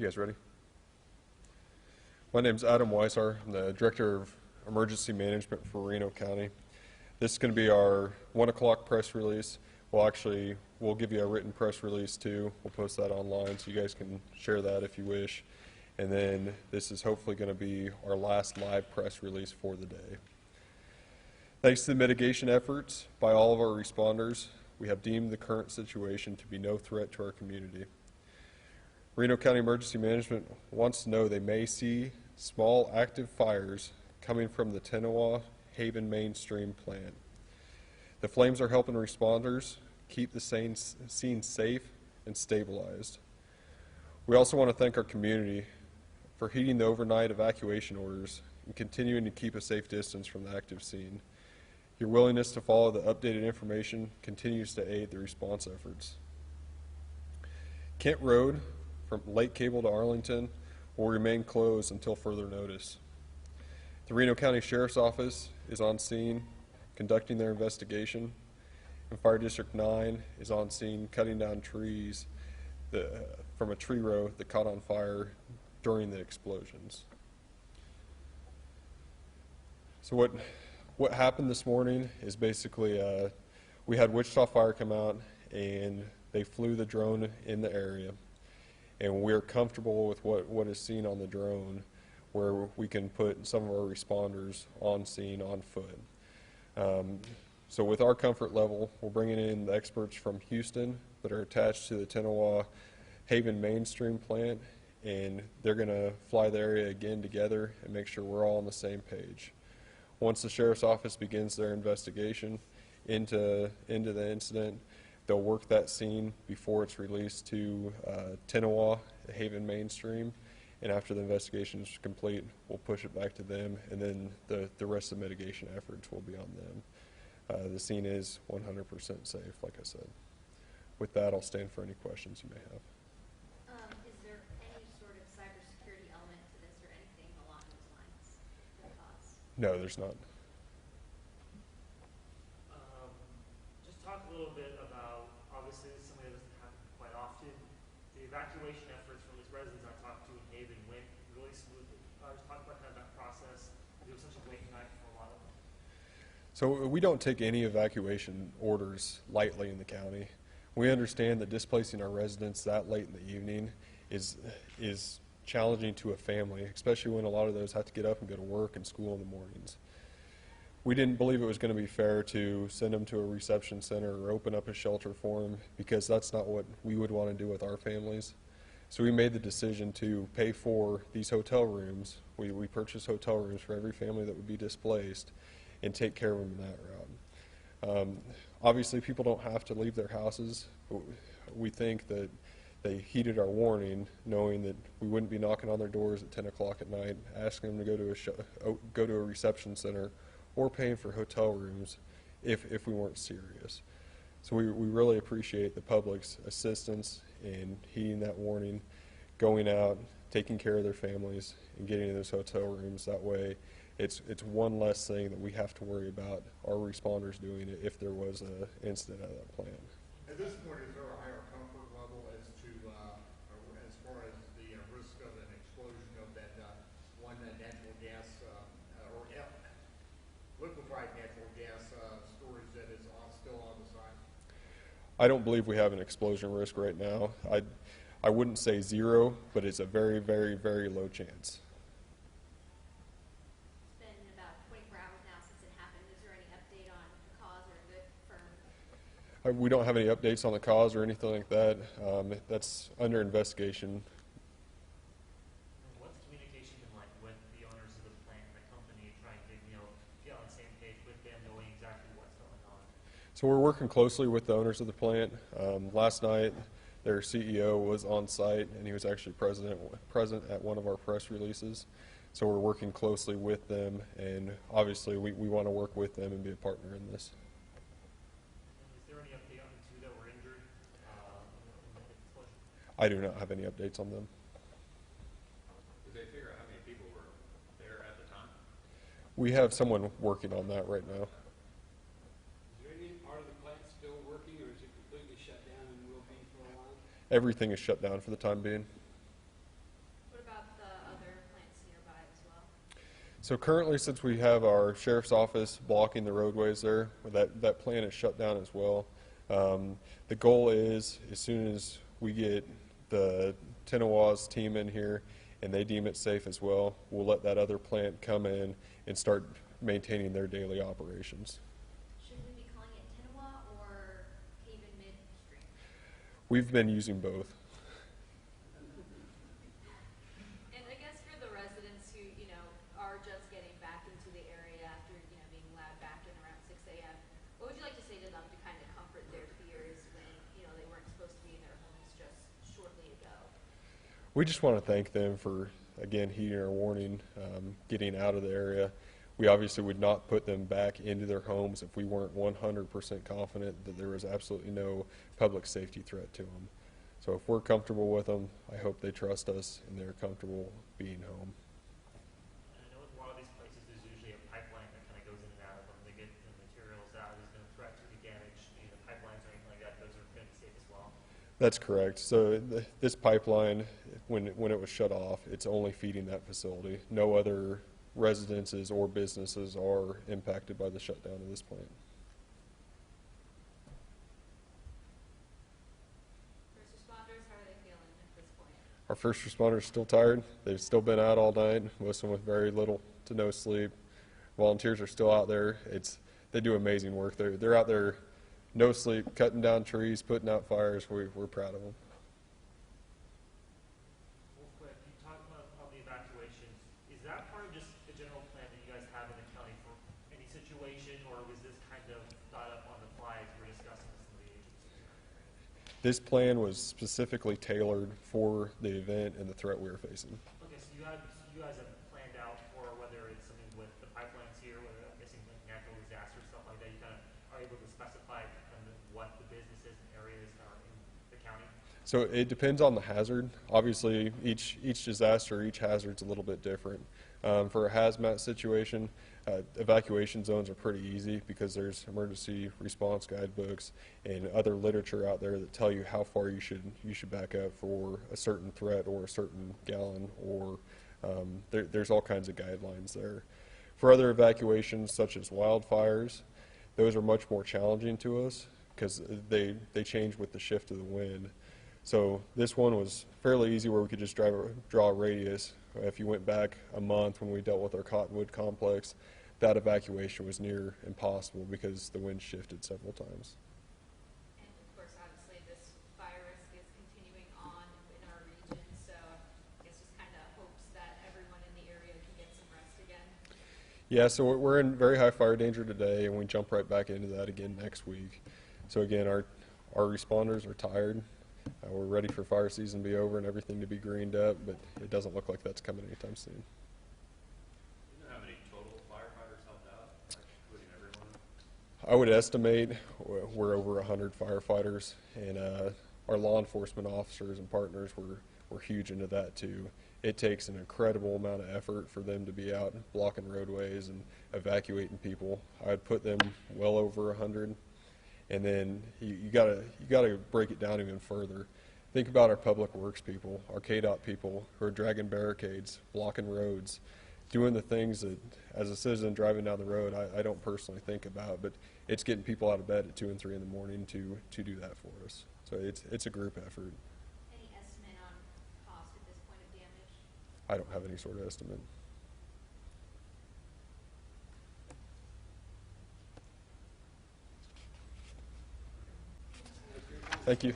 You guys ready? My name's Adam Weisar. I'm the Director of Emergency Management for Reno County. This is going to be our 1 o'clock press release. We'll give you a written press release too. We'll post that online so you guys can share that if you wish. And then this is hopefully going to be our last live press release for the day. Thanks to the mitigation efforts by all of our responders, we have deemed the current situation to be no threat to our community. Reno County Emergency Management wants to know they may see small active fires coming from the Tenawa Haven mainstream plant. The flames are helping responders keep the scene safe and stabilized. We also want to thank our community for heeding the overnight evacuation orders and continuing to keep a safe distance from the active scene. Your willingness to follow the updated information continues to aid the response efforts. Kent Road from Lake Cable to Arlington will remain closed until further notice. The Reno County Sheriff's Office is on scene conducting their investigation, and Fire District 9 is on scene cutting down trees from a tree row that caught on fire during the explosions. So what happened this morning is basically we had Wichita Fire come out and they flew the drone in the area, and we're comfortable with what is seen on the drone, where we can put some of our responders on scene on foot. So with our comfort level, we're bringing in the experts from Houston that are attached to the Tenawa Haven mainstream plant, and they're going to fly the area again together and make sure we're all on the same page. Once the Sheriff's Office begins their investigation into the incident, they'll work that scene before it's released to Tenawa Haven mainstream, and after the investigation is complete, we'll push it back to them, and then the rest of the mitigation efforts will be on them. The scene is 100% safe, like I said. With that, I'll stand for any questions you may have. Is there any sort of cybersecurity element to this or anything along those lines for the cause? No, there's not. Just talk a little bit about, obviously this is something that doesn't happen quite often. The evacuation efforts from these residents I talked to in Haven went really smoothly. Just talk about kind of that process. It was such a late night for a lot of them. So we don't take any evacuation orders lightly in the county. We understand that displacing our residents that late in the evening is challenging to a family, especially when a lot of those have to get up and go to work and school in the mornings. We didn't believe it was going to be fair to send them to a reception center or open up a shelter for them, because that's not what we would want to do with our families. So we made the decision to pay for these hotel rooms. We purchased hotel rooms for every family that would be displaced and take care of them in that route. Obviously, people don't have to leave their houses. We think that they heeded our warning, knowing that we wouldn't be knocking on their doors at 10 o'clock at night, asking them to go to a reception center or paying for hotel rooms if we weren't serious. So we really appreciate the public's assistance in heeding that warning, going out, taking care of their families, and getting to those hotel rooms. That way, it's one less thing that we have to worry about our responders doing it if there was an incident at that plant. At this point, is there a higher comfort level as to as far as the risk of an explosion of that natural gas or liquefied natural gas storage that is still on the site? I don't believe we have an explosion risk right now. I wouldn't say zero, but it's a very, very, very low chance. It's been about 24 hours now since it happened. Is there any update on the cause or a good firm? We don't have any updates on the cause or anything like that. That's under investigation. What's communication been like with the owners of the plant and the company, trying to get on the same page with them, knowing exactly what's going on? So we're working closely with the owners of the plant. Last night, their CEO was on site, and he was actually present at one of our press releases. So we're working closely with them, and obviously we want to work with them and be a partner in this. Is there any update on the two that were injured in the explosion? I do not have any updates on them. Did they figure out how many people were there at the time? We have someone working on that right now. Is there any part of the plant still working, or is it completely shut down and will be for a while? Everything is shut down for the time being. So currently, since we have our sheriff's office blocking the roadways there, that plan is shut down as well. The goal is, as soon as we get the Tenawa's team in here and they deem it safe as well, we'll let that other plant come in and start maintaining their daily operations. Should we be calling it Tenawa or Haven Midstream? We've been using both. And I guess for the residents who, are just getting back into the area after, being allowed back in around 6 a.m., what would you like to say to them to kind of comfort their fears when, they weren't supposed to be in their homes just shortly ago? We just want to thank them for, again, heeding our warning, getting out of the area. We obviously would not put them back into their homes if we weren't 100% confident that there was absolutely no public safety threat to them. So if we're comfortable with them, I hope they trust us and they're comfortable being home. And I know with a lot of these places, there's usually a pipeline that kind of goes in and out of them to get the materials out. There's no threat to the damage, the pipelines or anything like that. Those are going to be safe as well. That's correct. So this pipeline, when it was shut off, it's only feeding that facility. No other residences or businesses are impacted by the shutdown of this plant. First responders, how are they feeling at this point? Our first responders are still tired. They've still been out all night, most of them with very little to no sleep. Volunteers are still out there. They do amazing work. They're out there, no sleep, cutting down trees, putting out fires. We're proud of them. Real quick, you talked about the evacuations. Is that part of just the general plan that you guys have in the county for any situation, or was this kind of thought up on the fly as you were discussing with some of the agencies? This plan was specifically tailored for the event and the threat we were facing. Okay, so you guys have planned out for whether it's something with the pipelines here, whether I'm guessing like natural disaster stuff like that. You kind of are able to specify kind of what the businesses and areas are in the county. So it depends on the hazard. Obviously, each disaster, each hazard's a little bit different. For a hazmat situation, evacuation zones are pretty easy because there's emergency response guidebooks and other literature out there that tell you how far you should back up for a certain threat or a certain gallon, or there's all kinds of guidelines there. For other evacuations, such as wildfires, those are much more challenging to us because they change with the shift of the wind. So this one was fairly easy where we could just draw a radius. If you went back a month when we dealt with our Cottonwood complex, that evacuation was near impossible because the wind shifted several times. And of course, obviously, this fire risk is continuing on in our region, so I guess just kind of hopes that everyone in the area can get some rest again. Yeah, so we're in very high fire danger today, and we jump right back into that again next week. So again, our responders are tired. We're ready for fire season to be over and everything to be greened up, but it doesn't look like that's coming anytime soon. Do you know how many total firefighters helped out, including everyone? I would estimate we're over 100 firefighters, and our law enforcement officers and partners were huge into that too. It takes an incredible amount of effort for them to be out blocking roadways and evacuating people. I'd put them well over 100. And then you gotta break it down even further. Think about our public works people, our KDOT people who are dragging barricades, blocking roads, doing the things that, as a citizen driving down the road, I don't personally think about, but it's getting people out of bed at 2 and 3 in the morning to do that for us. So it's a group effort. Any estimate on cost at this point of damage? I don't have any sort of estimate. Thank you.